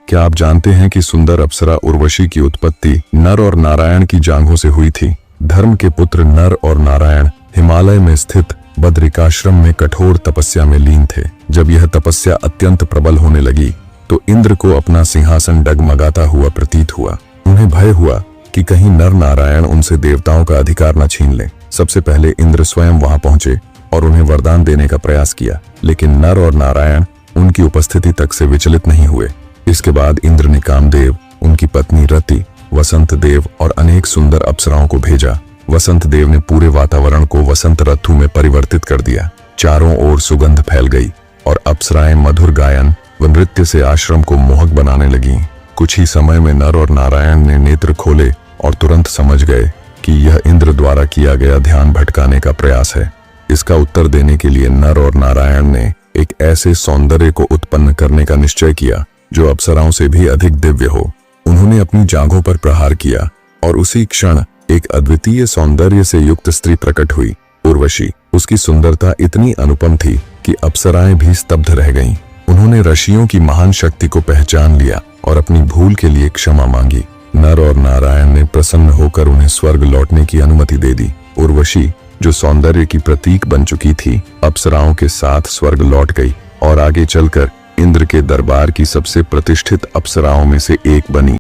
क्या आप जानते हैं कि सुंदर अप्सरा उर्वशी की उत्पत्ति नर और नारायण की जांघों से हुई थी। धर्म के पुत्र नर और नारायण हिमालय में स्थित बद्रिकाश्रम में कठोर तपस्या में लीन थे। जब यह तपस्या अत्यंत प्रबल होने लगी तो इंद्र को अपना सिंहासन डगमगाता हुआ प्रतीत हुआ। उन्हें भय हुआ कि कहीं नर नारायण उनसे देवताओं का अधिकार न छीन लें। सबसे पहले इंद्र स्वयं वहां पहुंचे और उन्हें वरदान देने का प्रयास किया, लेकिन नर और नारायण उनकी उपस्थिति तक से विचलित नहीं हुए। इसके बाद इंद्र ने कामदेव, उनकी पत्नी रति, वसंत देव और अनेक सुंदर अप्सराओं को भेजा। वसंत देव ने पूरे वातावरण को वसंत ऋतु में परिवर्तित कर दिया। चारों ओर सुगंध फैल गई और अप्सराएं मधुर गायन व नृत्य से आश्रम को मोहक बनाने लगी। कुछ ही समय में नर और नारायण ने नेत्र खोले और तुरंत समझ गए कि यह इंद्र द्वारा किया गया ध्यान भटकाने का प्रयास है। इसका उत्तर देने के लिए नर और नारायण ने एक ऐसे सौंदर्य को उत्पन्न करने का निश्चय किया जो अप्सराओं से भी अधिक दिव्य हो। उन्होंने अपनी जांघों पर प्रहार किया और उसी क्षण एक अद्वितीय सौंदर्य से युक्त स्त्री प्रकट हुई, उर्वशी। उसकी सुंदरता इतनी अनुपम थी कि अप्सराएं भी स्तब्ध रह गईं। उन्होंने ऋषियों की महान शक्ति को पहचान लिया और अपनी भूल के लिए क्षमा मांगी। नर और नारायण ने प्रसन्न होकर उन्हें स्वर्ग लौटने की अनुमति दे दी। उर्वशी, जो सौंदर्य की प्रतीक बन चुकी थी, अप्सराओं के साथ स्वर्ग लौट गई और आगे चलकर इंद्र के दरबार की सबसे प्रतिष्ठित अप्सराओं में से एक बनी।